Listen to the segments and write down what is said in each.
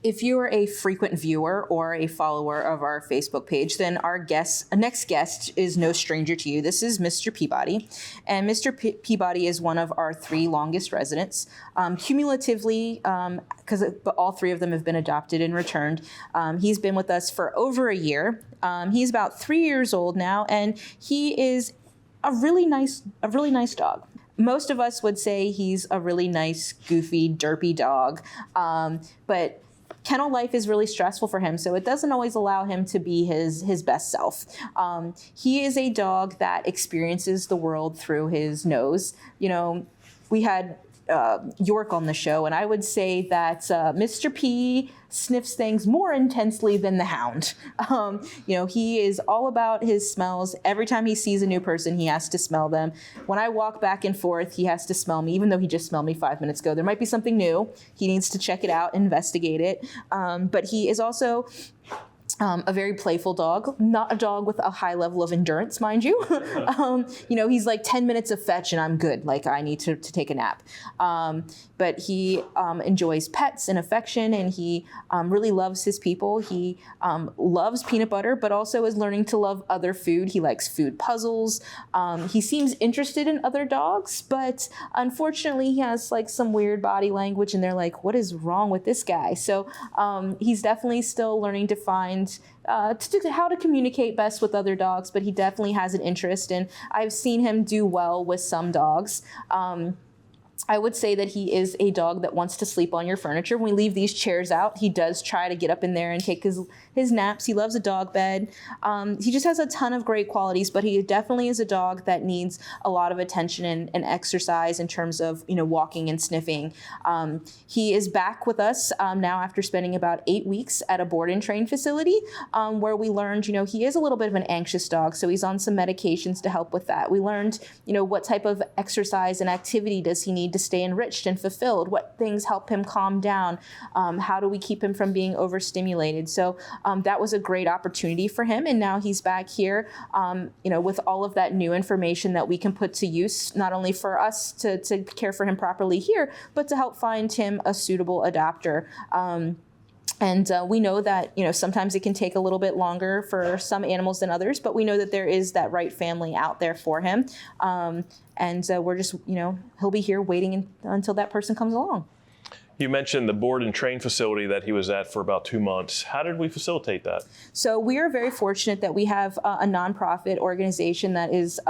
If you are a frequent viewer or a follower of our Facebook page, then our next guest is no stranger to you. This is Mr. Peabody, and Mr. Peabody is one of our 3 longest residents. Cumulatively, because all 3 of them have been adopted and returned, he's been with us for over a year. He's about 3 years old now, and he is a really nice dog. Most of us would say he's a really nice, goofy, derpy dog, but kennel life is really stressful for him, so it doesn't always allow him to be his best self. He is a dog that experiences the world through his nose. We had York on the show, and I would say that Mr. P sniffs things more intensely than the hound. He is all about his smells. Every time he sees a new person, he has to smell them. When I walk back and forth, he has to smell me, even though he just smelled me 5 minutes ago. There might be something new. He needs to check it out, investigate it. But he is also a very playful dog, not a dog with a high level of endurance, mind you. He's like 10 minutes of fetch and I'm good. Like I need to take a nap. But he enjoys pets and affection, and he really loves his people. He loves peanut butter, but also is learning to love other food. He likes food puzzles. He seems interested in other dogs, but unfortunately he has like some weird body language and they're like, what is wrong with this guy? So he's definitely still learning to find how to communicate best with other dogs, but he definitely has an interest, and I've seen him do well with some dogs. I would say that he is a dog that wants to sleep on your furniture. When we leave these chairs out, he does try to get up in there and take his naps. He loves a dog bed. He just has a ton of great qualities, but he definitely is a dog that needs a lot of attention and exercise in terms of, walking and sniffing. He is back with us now after spending about 8 weeks at a board and train facility where we learned, he is a little bit of an anxious dog, so he's on some medications to help with that. We learned, what type of exercise and activity does he need to stay enriched and fulfilled? What things help him calm down? How do we keep him from being overstimulated? So that was a great opportunity for him. And now he's back here, with all of that new information that we can put to use, not only for us to care for him properly here, but to help find him a suitable adopter. And we know that, sometimes it can take a little bit longer for some animals than others, but we know that there is that right family out there for him. And we're just, he'll be here waiting until that person comes along. You mentioned the board and train facility that he was at for about 2 months. How did we facilitate that? So we are very fortunate that we have a nonprofit organization that is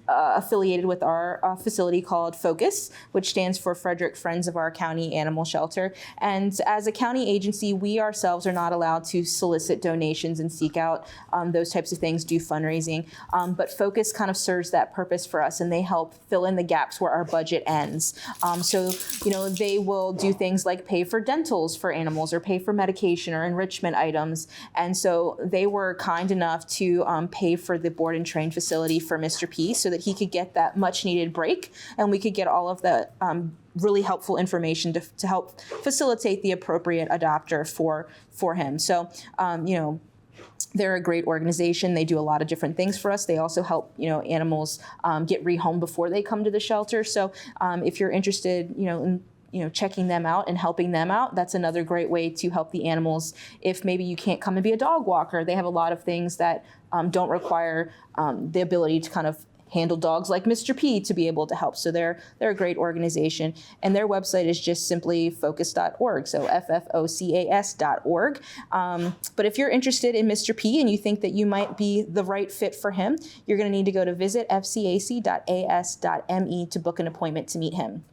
affiliated with our facility called FOCUS, which stands for Frederick Friends of Our County Animal Shelter. And as a county agency, we ourselves are not allowed to solicit donations and seek out those types of things, do fundraising. But FOCUS kind of serves that purpose for us, and they help fill in the gaps where our budget ends. They will do things like pay for dentals for animals or pay for medication or enrichment items. And so they were kind enough to pay for the board and train facility for Mr. P so that he could get that much needed break, and we could get all of the really helpful information to help facilitate the appropriate adopter for him. So, they're a great organization. They do a lot of different things for us. They also help, animals get rehomed before they come to the shelter. So if you're interested, in checking them out and helping them out, that's another great way to help the animals. If maybe you can't come and be a dog walker, they have a lot of things that don't require the ability to kind of handle dogs like Mr. P to be able to help. So they're a great organization, and their website is just simply focus.org. So FFOCAS.org. But if you're interested in Mr. P and you think that you might be the right fit for him, you're going to need to go to visit fcac.as.me to book an appointment to meet him.